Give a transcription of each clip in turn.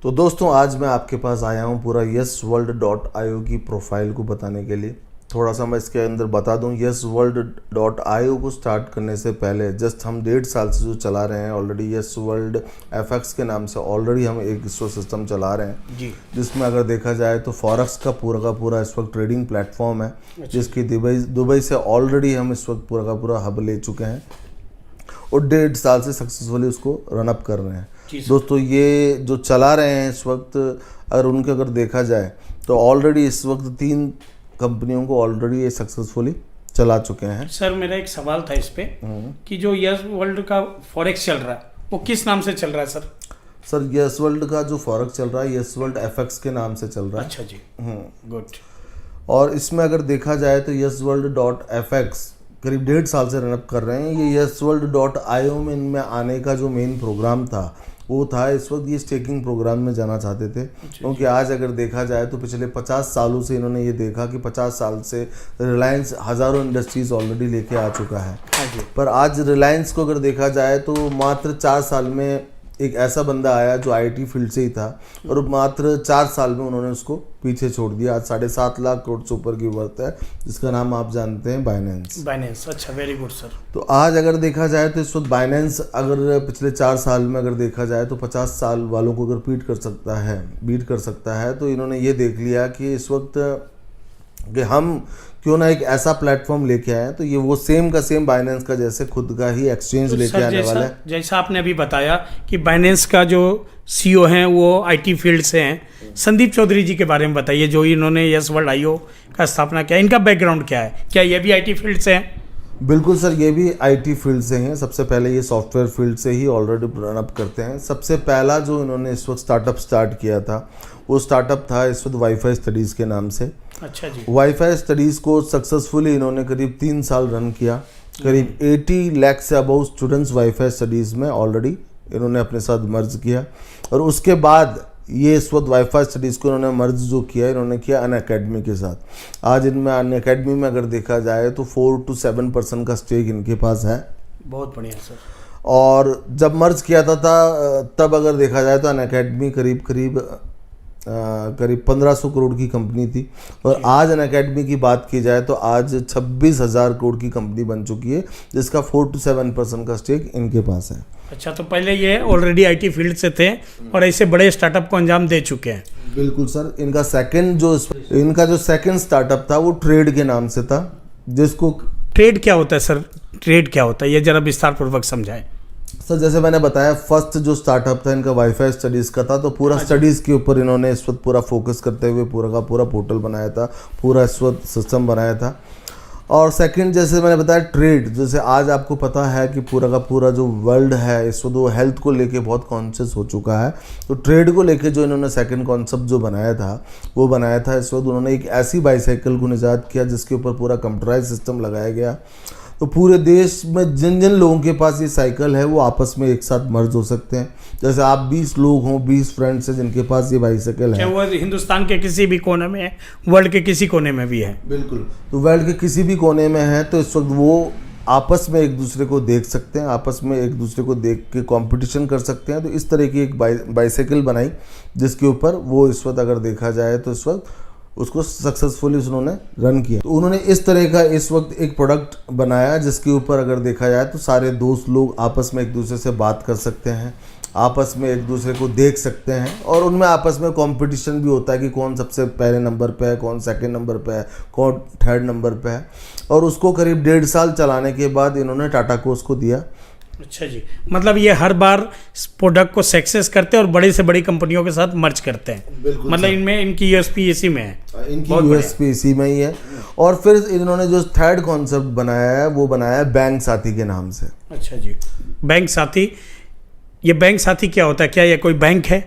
तो दोस्तों आज मैं आपके पास आया हूँ पूरा YesWorld.io की प्रोफाइल को बताने के लिए। थोड़ा सा मैं इसके अंदर बता दूँ, YesWorld.io को स्टार्ट करने से पहले जस्ट हम 1.5 साल से जो चला रहे हैं ऑलरेडी YesWorld FX के नाम से ऑलरेडी हम एक सिस्टम चला रहे हैं जी, जिसमें अगर देखा जाए तो फॉरेक्स का पूरा इस वक्त ट्रेडिंग प्लेटफॉर्म है। जिसकी दुबई से ऑलरेडी हम इस वक्त पूरा हब ले चुके हैं और 1.5 साल से सक्सेसफुली उसको रनअप कर रहे हैं। दोस्तों ये जो चला रहे हैं इस वक्त अगर देखा जाए तो ऑलरेडी इस वक्त 3 कंपनियों को ऑलरेडी ये सक्सेसफुली चला चुके हैं। सर मेरा एक सवाल था इस पे कि जो YesWorld का फॉरेक्स चल रहा है वो किस नाम से चल रहा है सर? सर YesWorld का जो फॉरेक्स चल रहा है YesWorld FX के नाम से चल रहा है। अच्छा जी, गुड। और इसमें अगर देखा जाए तो YesWorld.FX करीब 1.5 साल से रनअप कर रहे हैं। ये YesWorld.io में इनमें आने का जो मेन प्रोग्राम था वो था इस वक्त ये स्टेकिंग प्रोग्राम में जाना चाहते थे, क्योंकि आज अगर देखा जाए तो पिछले 50 सालों से इन्होंने ये देखा कि 50 साल से रिलायंस हज़ारों इंडस्ट्रीज़ ऑलरेडी लेके आ चुका है। पर आज रिलायंस को अगर देखा जाए तो मात्र 4 साल में एक ऐसा बंदा आया जो आईटी फील्ड से ही था और मात्र 4 साल में उन्होंने उसको पीछे छोड़ दिया। आज 7.5 लाख करोड़ से ऊपर की वर्थ है, जिसका नाम आप जानते हैं बाइनेंस। अच्छा, वेरी गुड सर। तो आज अगर देखा जाए तो इस वक्त बाइनेंस अगर पिछले 4 साल में अगर देखा जाए तो 50 साल वालों को अगर बीट कर सकता है तो इन्होंने ये देख लिया कि इस वक्त कि हम क्यों ना एक ऐसा प्लेटफॉर्म लेके आए तो ये वो सेम का सेम बाइनेंस का जैसे खुद का ही एक्सचेंज लेके आने वाला है। जैसा आपने अभी बताया कि बाइनेंस का जो सीईओ हैं वो आईटी फील्ड से हैं, संदीप चौधरी जी के बारे में बताइए जो इन्होंने YesWorld.io का स्थापना किया। इनका बैकग्राउंड क्या है? क्या ये भी आईटी फील्ड से हैं? बिल्कुल सर, ये भी आईटी फील्ड से हैं। सबसे पहले ये सॉफ्टवेयर फील्ड से ही ऑलरेडी रनअप करते हैं। सबसे पहला जो इन्होंने इस वक्त स्टार्टअप स्टार्ट किया था वो स्टार्टअप था इस वक्त वाईफाई स्टडीज़ के नाम से। अच्छा जी। वाईफाई स्टडीज़ को सक्सेसफुली इन्होंने करीब 3 साल रन किया। करीब 80 लाख से अबव स्टूडेंट्स वाईफाई स्टडीज़ में ऑलरेडी इन्होंने अपने साथ मर्ज किया और उसके बाद ये इस वक्त वाईफाई स्टडीज़ को इन्होंने मर्ज जो किया इन्होंने किया अनअकैडमी के साथ। आज इनमें अनअकैडमी में अगर देखा जाए तो 4 to 7% का स्टेक इनके पास है। बहुत बढ़िया सर। और जब मर्ज किया था तब अगर देखा जाए तो अनअकैडमी करीब 1500 करोड़ की कंपनी थी और आज अनअकैडमी की बात की जाए तो आज 26,000 करोड़ की कंपनी बन चुकी है, जिसका 4 to 7% का स्टेक इनके पास है। अच्छा, तो पहले ये ऑलरेडी आईटी फील्ड से थे और ऐसे बड़े स्टार्टअप को अंजाम दे चुके हैं। बिल्कुल सर। इनका जो सेकंड स्टार्टअप था वो ट्रेड के नाम से था। जिसको ट्रेड क्या होता है सर? ट्रेड क्या होता है ये जरा विस्तार पूर्वक समझाएं। सर जैसे मैंने बताया फर्स्ट जो स्टार्टअप था इनका वाईफाई स्टडीज़ का था, तो पूरा स्टडीज़ के ऊपर इन्होंने इस वक्त पूरा फोकस करते हुए पूरा का पूरा पोर्टल बनाया था, पूरा इस वक्त सिस्टम बनाया था। और सेकंड जैसे मैंने बताया ट्रेड, जैसे आज आपको पता है कि पूरा का पूरा जो वर्ल्ड है इस वक्त वो हेल्थ को लेके बहुत कॉन्शियस हो चुका है। तो ट्रेड को लेके जो इन्होंने सेकंड कॉन्सेप्ट जो बनाया था वो बनाया था इस वक्त उन्होंने एक ऐसी बाईसाइकिल को निजात किया जिसके ऊपर पूरा कंप्यूटराइज सिस्टम लगाया गया। तो पूरे देश में जिन जिन लोगों के पास ये साइकिल है वो आपस में एक साथ मर्ज हो सकते हैं। जैसे आप 20 लोग हों, 20 फ्रेंड्स हैं जिनके पास ये बाईसाइकिल है, वो हिंदुस्तान के किसी भी कोने में है, वर्ल्ड के किसी कोने में भी है। बिल्कुल। तो वर्ल्ड के किसी भी कोने में है तो इस वक्त वो आपस में एक दूसरे को देख सकते हैं, आपस में एक दूसरे को देख के कंपटीशन कर सकते हैं। तो इस तरह की एक बाईसाइकिल बनाई जिसके ऊपर वो इस वक्त अगर देखा जाए तो इस वक्त उसको सक्सेसफुली उन्होंने रन किया। तो उन्होंने इस तरह का इस वक्त एक प्रोडक्ट बनाया जिसके ऊपर अगर देखा जाए तो सारे दोस्त लोग आपस में एक दूसरे से बात कर सकते हैं, आपस में एक दूसरे को देख सकते हैं और उनमें आपस में कंपटीशन भी होता है कि कौन सबसे पहले नंबर पे है, कौन सेकंड नंबर पे है, कौन थर्ड नंबर पे है। और उसको करीब 1.5 साल चलाने के बाद इन्होंने टाटा को उसको दिया। अच्छा जी, मतलब ये हर बार प्रोडक्ट को सक्सेस करते हैं और बड़ी से बड़ी कंपनियों के साथ मर्ज करते हैं। बिल्कुल, मतलब इनमें इनकी यूएसपी इसी में है, इनकी यूएसपी इसी में ही है। और फिर इन्होंने जो थर्ड कॉन्सेप्ट बनाया है वो बनाया है बैंक साथी के नाम से। अच्छा जी, बैंक साथी। ये बैंक साथी क्या होता है? क्या ये कोई बैंक है?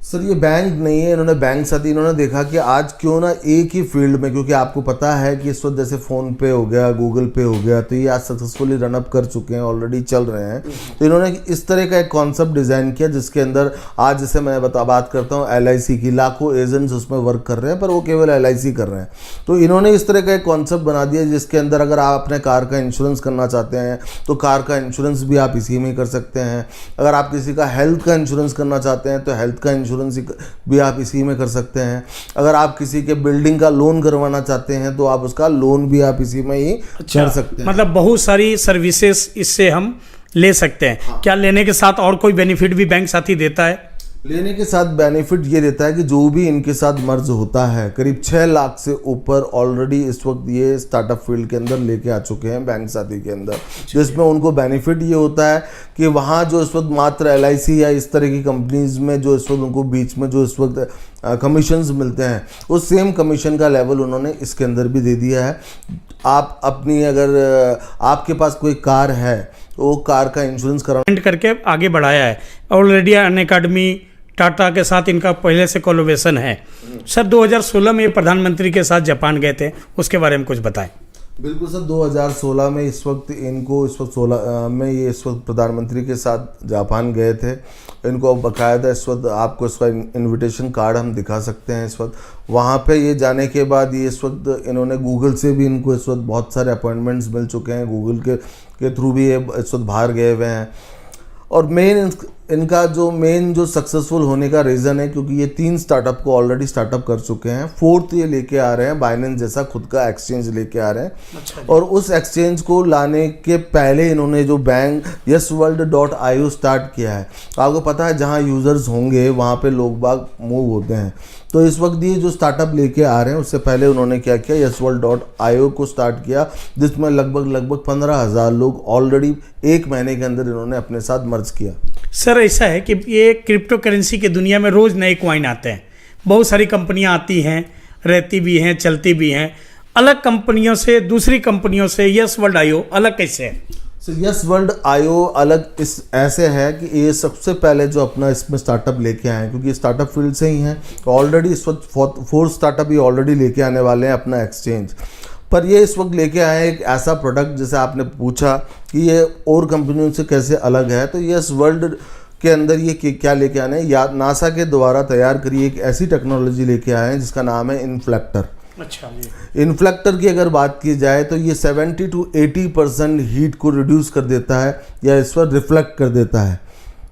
सर ये बैंक नहीं है। इन्होंने बैंक साथी इन्होंने देखा कि आज क्यों ना एक ही फील्ड में, क्योंकि आपको पता है कि इस वक्त जैसे फ़ोन पे हो गया, गूगल पे हो गया, तो ये आज सक्सेसफुली रनअप कर चुके हैं, ऑलरेडी चल रहे हैं। तो इन्होंने इस तरह का एक कॉन्सेप्ट डिज़ाइन किया जिसके अंदर आज जैसे मैं बात करता हूँ LIC की, लाखों एजेंट्स उसमें वर्क कर रहे हैं पर वो केवल LIC कर रहे हैं। तो इन्होंने इस तरह का एक कॉन्सेप्ट बना दिया जिसके अंदर अगर आप अपने कार का इंश्योरेंस करना चाहते हैं तो कार का इंश्योरेंस भी आप इसी में कर सकते हैं। अगर आप किसी का हेल्थ का इंश्योरेंस करना चाहते हैं तो हेल्थ का इंश्योरेंस इंश्योरेंस भी आप इसी में कर सकते हैं। अगर आप किसी के बिल्डिंग का लोन करवाना चाहते हैं तो आप उसका लोन भी आप इसी में ही कर सकते हैं। मतलब बहुत सारी सर्विसेज इससे हम ले सकते हैं। हाँ। क्या लेने के साथ और कोई बेनिफिट भी बैंक साथी देता है? लेने के साथ बेनिफिट ये देता है कि जो भी इनके साथ मर्ज होता है, करीब 6 लाख से ऊपर ऑलरेडी इस वक्त ये स्टार्टअप फील्ड के अंदर लेके आ चुके हैं बैंक साथी के अंदर, जिसमें उनको बेनिफिट ये होता है कि वहाँ जो इस वक्त मात्र LIC या इस तरह की कंपनीज में जो इस वक्त उनको बीच में जो इस वक्त कमीशंस मिलते हैं, उस सेम कमीशन का लेवल उन्होंने इसके अंदर भी दे दिया है। आप अपनी अगर आपके पास कोई कार है तो वो कार का इंश्योरेंस करा करके आगे बढ़ाया है। ऑलरेडी अनअकैडमी टाटा के साथ इनका पहले से कोलैबोरेशन है। सर 2016 में ये प्रधानमंत्री के साथ जापान गए थे, उसके बारे में कुछ बताएं। बिल्कुल सर, 2016 में इस वक्त 16 में ये इस वक्त प्रधानमंत्री के साथ जापान गए थे। इनको बकायदा इस वक्त आपको इसका इनविटेशन कार्ड हम दिखा सकते हैं। इस वक्त वहाँ पे ये जाने के बाद ये इस वक्त इन्होंने गूगल से भी इनको इस वक्त बहुत सारे अपॉइंटमेंट्स मिल चुके हैं। गूगल के थ्रू भी ये इस वक्त बाहर गए हुए हैं। और इनका जो सक्सेसफुल होने का रीज़न है क्योंकि ये 3 स्टार्टअप को ऑलरेडी स्टार्टप कर चुके हैं। 4th ये लेके आ रहे हैं, बाइनेंस जैसा खुद का एक्सचेंज लेके आ रहे हैं। अच्छा। और उस एक्सचेंज को लाने के पहले इन्होंने जो बैंक yesworld.io स्टार्ट किया है। तो आपको पता है जहाँ यूज़र्स होंगे वहाँ पे लोग बाग मूव होते हैं। तो इस वक्त ये जो स्टार्टअप लेके आ रहे हैं उससे पहले उन्होंने क्या किया, yesworld.io को स्टार्ट किया, जिसमें लगभग 15,000 लोग ऑलरेडी 1 महीने के अंदर इन्होंने अपने साथ मर्ज किया। सर ऐसा है कि ये क्रिप्टो करेंसी की दुनिया में रोज़ नए कॉइन आते हैं, बहुत सारी कंपनियां आती हैं, रहती भी हैं, चलती भी हैं। अलग कंपनियों से, दूसरी कंपनियों से yesworld.io अलग कैसे है? yesworld.io अलग इस ऐसे है कि ये सबसे पहले जो अपना इसमें स्टार्टअप लेके आए हैं, क्योंकि स्टार्टअप फील्ड से ही हैं, तो ऑलरेडी इस वक्त 4th स्टार्टअप ये ऑलरेडी लेके आने वाले हैं अपना एक्सचेंज। पर ये इस वक्त लेके आए एक ऐसा प्रोडक्ट, जैसे आपने पूछा कि ये और कंपनियों से कैसे अलग है, तो yesworld के अंदर ये क्या लेके आने हैं, या नासा के द्वारा तैयार करी एक ऐसी टेक्नोलॉजी लेके आए हैं जिसका नाम है इन्फ्लेक्टर। अच्छा जी। इन्फ्लेक्टर की अगर बात की जाए तो ये 70 to 80% हीट को रिड्यूस कर देता है या इस पर रिफ्लेक्ट कर देता है।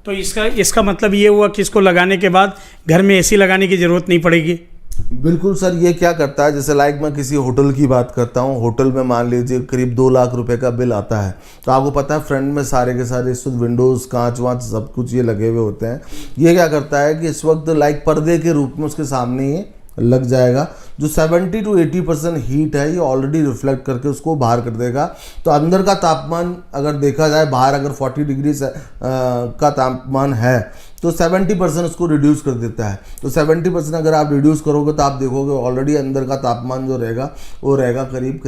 तो इसका मतलब ये हुआ कि इसको लगाने के बाद घर में AC लगाने की ज़रूरत नहीं पड़ेगी? बिल्कुल सर, ये क्या करता है, जैसे मैं किसी होटल की बात करता हूँ। होटल में मान लीजिए करीब 2 लाख रुपए का बिल आता है, तो आपको पता है फ्रंट में सारे के सारे इस वक्त विंडोज़, कांच वाँच सब कुछ ये लगे हुए होते हैं। ये क्या करता है कि इस वक्त पर्दे के रूप में उसके सामने ये लग जाएगा। जो 70 to 80% हीट है ये ऑलरेडी रिफ्लेक्ट करके उसको बाहर कर देगा। तो अंदर का तापमान अगर देखा जाए, बाहर अगर 40 डिग्री का तापमान है तो 70% उसको रिड्यूस कर देता है। तो 70% अगर आप रिड्यूस करोगे तो आप देखोगे ऑलरेडी अंदर का तापमान जो रहेगा वो रहेगा करीब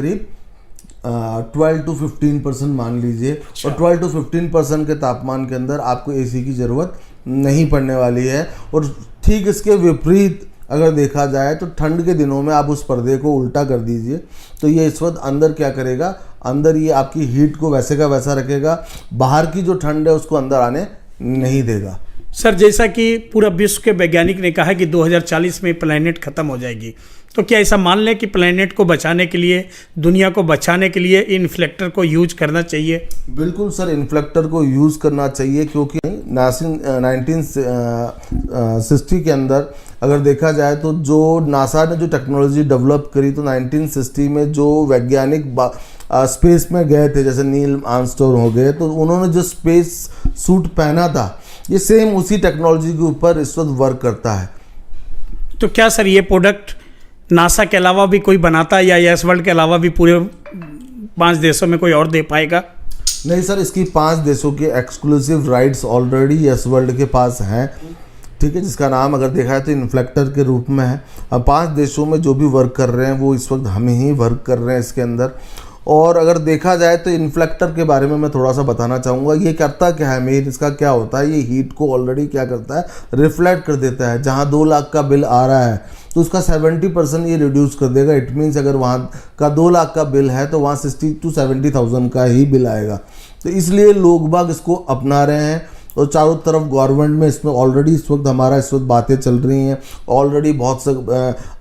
12 to 15% मान लीजिए। और 12 to 15% के तापमान के अंदर आपको AC की ज़रूरत नहीं पड़ने वाली है। और ठीक इसके विपरीत अगर देखा जाए तो ठंड के दिनों में आप उस पर्दे को उल्टा कर दीजिए, तो ये इस वक्त अंदर क्या करेगा, अंदर ये आपकी हीट को वैसे का वैसा रखेगा, बाहर की जो ठंड है उसको अंदर आने नहीं देगा। सर जैसा कि पूरा विश्व के वैज्ञानिक ने कहा कि 2040 में प्लैनेट खत्म हो जाएगी, तो क्या ऐसा मान लें कि प्लैनेट को बचाने के लिए, दुनिया को बचाने के लिए इन्फ्लेक्टर को यूज करना चाहिए? बिल्कुल सर, इन्फ्लेक्टर को यूज़ करना चाहिए, क्योंकि 1960 के अंदर अगर देखा जाए तो जो नासा ने जो टेक्नोलॉजी डेवलप करी, तो 1960 में जो वैज्ञानिक स्पेस में गए थे, जैसे नील आर्मस्ट्रॉन्ग हो गए, तो उन्होंने जो स्पेस सूट पहना था ये सेम उसी टेक्नोलॉजी के ऊपर इस वक्त वर्क करता है। तो क्या सर ये प्रोडक्ट नासा के अलावा भी कोई बनाता है, या yesworld के अलावा भी पूरे 5 देशों में कोई और दे पाएगा? नहीं सर, इसकी 5 देशों के एक्सक्लूसिव राइट्स ऑलरेडी yesworld के पास हैं, ठीक है, जिसका नाम अगर देखा है तो इन्फ्लेक्टर के रूप में है। अब 5 देशों में जो भी वर्क कर रहे हैं वो इस वक्त हम ही वर्क कर रहे हैं इसके अंदर। और अगर देखा जाए तो इन्फ्लेक्टर के बारे में मैं थोड़ा सा बताना चाहूँगा। ये करता क्या है, मेन इसका क्या होता है, ये हीट को ऑलरेडी क्या करता है, रिफ्लेक्ट कर देता है। जहाँ 2 लाख का बिल आ रहा है तो उसका 70% ये रिड्यूस कर देगा। इट मीन्स अगर वहाँ का 2 लाख का बिल है तो वहाँ 60 to 70,000 का ही बिल आएगा। तो इसलिए लोग बाग इसको अपना रहे हैं। और चारों तरफ गवर्नमेंट में इसमें ऑलरेडी इस वक्त बातें चल रही हैं, ऑलरेडी बहुत से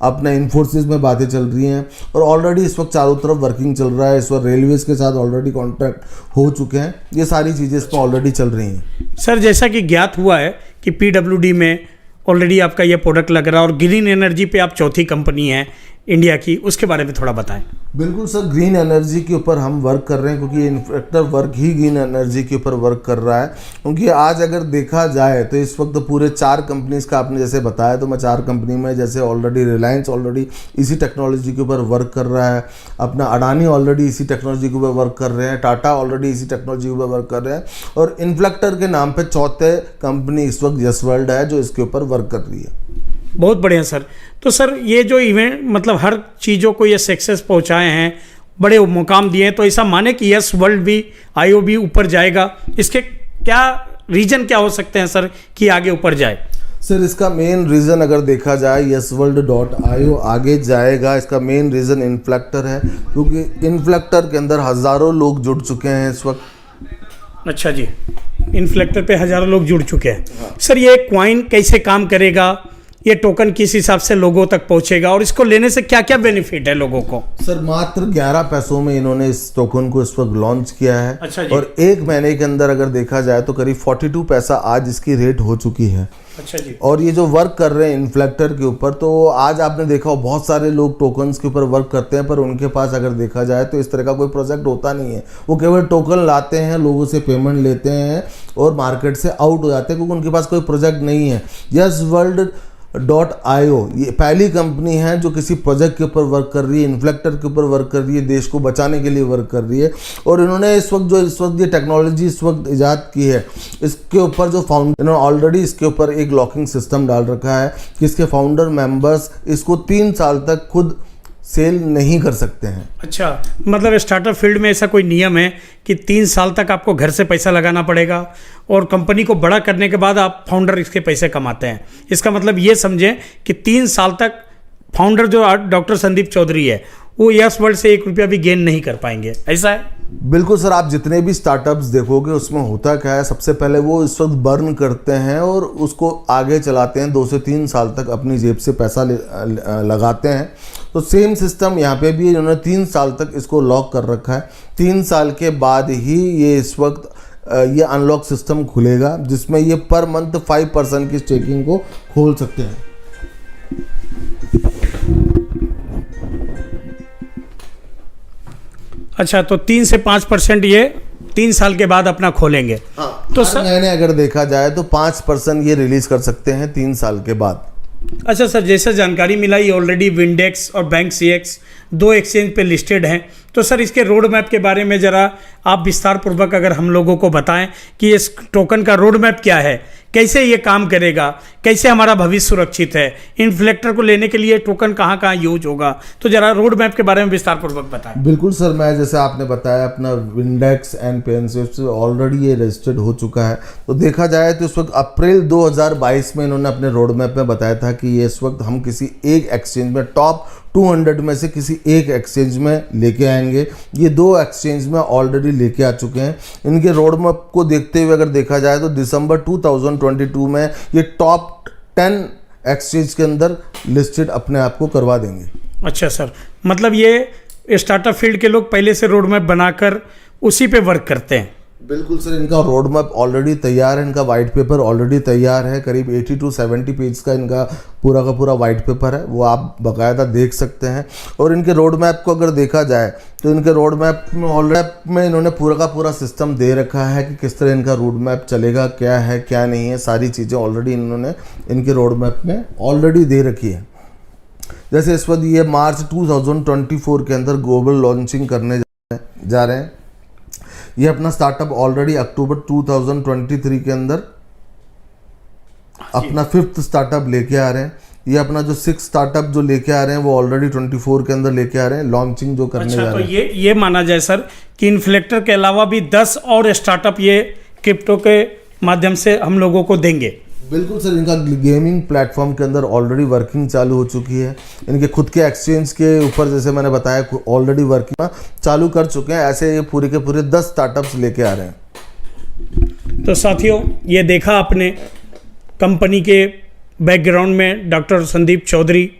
अपने इन्फोसिस में बातें चल रही हैं, और ऑलरेडी इस वक्त चारों तरफ वर्किंग चल रहा है। इस वक्त रेलवेज़ के साथ ऑलरेडी कॉन्ट्रैक्ट हो चुके हैं। ये सारी चीज़ें इस पर ऑलरेडी चल रही हैं। सर जैसा कि ज्ञात हुआ है कि PWD में ऑलरेडी आपका ये प्रोडक्ट लग रहा है और ग्रीन एनर्जी पे आप चौथी कंपनी है इंडिया की, उसके बारे में थोड़ा बताएं। बिल्कुल सर, ग्रीन एनर्जी के ऊपर हम वर्क कर रहे हैं क्योंकि ये इन्फ्लेक्टर वर्क ही ग्रीन एनर्जी के ऊपर वर्क कर रहा है। क्योंकि आज अगर देखा जाए तो इस वक्त पूरे 4 कंपनीज का आपने जैसे बताया, तो मैं 4 कंपनी में जैसे ऑलरेडी रिलायंस ऑलरेडी इसी टेक्नोलॉजी के ऊपर वर्क कर रहा है, अपना अडानी ऑलरेडी इसी टेक्नोलॉजी के ऊपर वर्क कर रहे हैं, टाटा ऑलरेडी इसी टेक्नोलॉजी के ऊपर वर्क कर रहे हैं, और इन्फ्लेक्टर के नाम पर चौथे कंपनी इस वक्त यस वर्ल्ड है जो इसके ऊपर वर्क कर रही है। बहुत बढ़िया सर। तो सर ये जो इवेंट मतलब हर चीज़ों को ये सक्सेस पहुंचाए हैं, बड़े मुकाम दिए हैं, तो ऐसा माने कि यस वर्ल्ड भी आईओ भी ऊपर जाएगा, इसके क्या रीजन क्या हो सकते हैं सर कि आगे ऊपर जाए? सर इसका मेन रीज़न अगर देखा जाए YesWorld.io आगे जाएगा, इसका मेन रीज़न इन्फ्लेक्टर है, क्योंकि इन्फ्लेक्टर के अंदर हज़ारों लोग जुड़ चुके हैं इस वक्त। अच्छा जी, इन्फ्लेक्टर पे हज़ारों लोग जुड़ चुके हैं। हाँ। सर ये कॉइन कैसे काम करेगा, ये टोकन किस हिसाब से लोगों तक पहुंचेगा और इसको लेने से क्या क्या बेनिफिट है लोगों को? सर मात्र 11 पैसों में इन्होंने इस टोकन को इस वक्त लॉन्च किया है। अच्छा जी। और 1 महीने के अंदर अगर देखा जाए तो करीब 42 पैसा आज इसकी रेट हो चुकी है। अच्छा जी। और ये जो वर्क कर रहे हैं इन्फ्लेक्टर के ऊपर, तो आज आपने देखा हो बहुत सारे लोग टोकन्स के ऊपर वर्क करते हैं, पर उनके पास अगर देखा जाए तो इस तरह का कोई प्रोजेक्ट होता नहीं है। वो केवल टोकन लाते हैं, लोगों से पेमेंट लेते हैं और मार्केट से आउट हो जाते हैं, क्योंकि उनके पास कोई प्रोजेक्ट नहीं है। YesWorld.io ये पहली कंपनी है जो किसी प्रोजेक्ट के ऊपर वर्क कर रही है, इन्फ्लेक्टर के ऊपर वर्क कर रही है, देश को बचाने के लिए वर्क कर रही है। और इन्होंने इस वक्त ये टेक्नोलॉजी इस वक्त ईजाद की है, इसके ऊपर जो फाउंडर इन्होंने ऑलरेडी इसके ऊपर एक लॉकिंग सिस्टम डाल रखा है कि इसके फाउंडर मेंबर्स इसको 3 साल तक खुद सेल नहीं कर सकते हैं। अच्छा, मतलब स्टार्टअप फील्ड में ऐसा कोई नियम है कि 3 साल तक आपको घर से पैसा लगाना पड़ेगा और कंपनी को बड़ा करने के बाद आप फाउंडर इसके पैसे कमाते हैं। इसका मतलब ये समझें कि 3 साल तक फाउंडर जो डॉक्टर संदीप चौधरी है वो यस वर्ल्ड से 1 रुपया भी गेन नहीं कर पाएंगे, ऐसा है? बिल्कुल सर, आप जितने भी स्टार्टअप्स देखोगे उसमें होता क्या है, सबसे पहले वो इस वक्त बर्न करते हैं और उसको आगे चलाते हैं, 2 से 3 साल तक अपनी जेब से पैसा लगाते हैं। तो सेम सिस्टम यहाँ पे भी इन्होंने 3 साल तक इसको लॉक कर रखा है। 3 साल के बाद ही ये इस वक्त ये अनलॉक सिस्टम खुलेगा, जिसमें ये पर मंथ 5% की स्टेकिंग को खोल सकते हैं। अच्छा, तो 3 से 5% ये 3 साल के बाद अपना खोलेंगे। हाँ, तो सर मैंने अगर देखा जाए तो 5% ये रिलीज कर सकते हैं 3 साल के बाद। अच्छा सर, जैसे जानकारी मिला ये ऑलरेडी विंडेक्स और बैंक CX 2 एक्सचेंज पे लिस्टेड हैं, तो सर इसके रोड मैप के बारे में ज़रा आप विस्तार पूर्वक अगर हम लोगों को बताएं कि इस टोकन का रोड मैप क्या है, कैसे ये काम करेगा, कैसे हमारा भविष्य सुरक्षित है, इन्फ्लेक्टर को लेने के लिए टोकन कहाँ कहाँ यूज होगा, तो ज़रा रोड मैप के बारे में विस्तार पूर्वक बताएं। बिल्कुल सर, मैं जैसे आपने बताया अपना विंडेक्स एंड पेनसेफ से ऑलरेडी ये रजिस्टर्ड हो चुका है। तो देखा जाए तो इस वक्त अप्रैल 2022 में इन्होंने अपने रोड मैप में बताया था कि ये इस वक्त हम किसी एक एक्सचेंज में टॉप 200 में से किसी एक एक्सचेंज में लेके आएंगे। ये 2 एक्सचेंज में ऑलरेडी लेके आ चुके हैं। इनके रोड मैप को देखते हुए अगर देखा जाए तो दिसंबर 2022 में ये टॉप 10 एक्सचेंज के अंदर लिस्टेड अपने आप को करवा देंगे। अच्छा सर, मतलब ये स्टार्टअप फील्ड के लोग पहले से रोड मैप बनाकर उसी पे वर्क करते हैं? बिल्कुल सर, इनका रोड मैप ऑलरेडी तैयार है, इनका वाइट पेपर ऑलरेडी तैयार है, करीब 80 to 70 पेज का इनका पूरा का पूरा वाइट पेपर है, वो आप बाकायदा देख सकते हैं। और इनके रोड मैप को अगर देखा जाए तो इनके रोड मैप में ऑलरेडी में इन्होंने पूरा का पूरा सिस्टम दे रखा है कि किस तरह इनका रोड मैप चलेगा, क्या है क्या नहीं है, सारी चीज़ें ऑलरेडी इन्होंने इनके रोड मैप में ऑलरेडी दे रखी है। जैसे इस वक्त ये मार्च 2024 के अंदर ग्लोबल लॉन्चिंग करने जा रहे हैं। ये अपना स्टार्टअप ऑलरेडी अक्टूबर 2023 के अंदर अपना 5th स्टार्टअप लेके आ रहे हैं। ये अपना जो 6th स्टार्टअप जो लेके आ रहे हैं वो ऑलरेडी 24 के अंदर लेके आ रहे हैं, लॉन्चिंग जो करने जा रहे हैं। तो ये माना जाए सर कि इन्फ्लेक्टर के अलावा भी 10 और स्टार्टअप ये क्रिप्टो के माध्यम से हम लोगों को देंगे? बिल्कुल सर, इनका गेमिंग प्लेटफॉर्म के अंदर ऑलरेडी वर्किंग चालू हो चुकी है। इनके खुद के एक्सचेंज के ऊपर जैसे मैंने बताया ऑलरेडी वर्किंग चालू कर चुके हैं। ऐसे ये पूरे के पूरे 10 स्टार्टअप्स लेके आ रहे हैं। तो साथियों, ये देखा आपने कंपनी के बैकग्राउंड में डॉक्टर संदीप चौधरी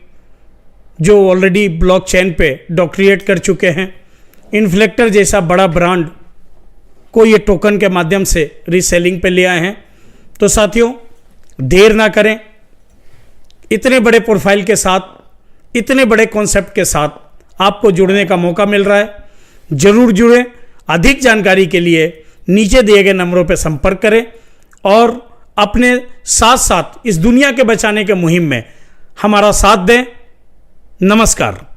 जो ऑलरेडी ब्लॉकचेन पे डॉक्टरेट कर चुके हैं। इन्फ्लेक्टर जैसा बड़ा ब्रांड को ये टोकन के माध्यम से रीसेलिंग पे ले आए हैं। तो साथियों, देर ना करें, इतने बड़े प्रोफाइल के साथ, इतने बड़े कॉन्सेप्ट के साथ आपको जुड़ने का मौका मिल रहा है। जरूर जुड़ें। अधिक जानकारी के लिए नीचे दिए गए नंबरों पर संपर्क करें और अपने साथ साथ इस दुनिया के बचाने के मुहिम में हमारा साथ दें। नमस्कार।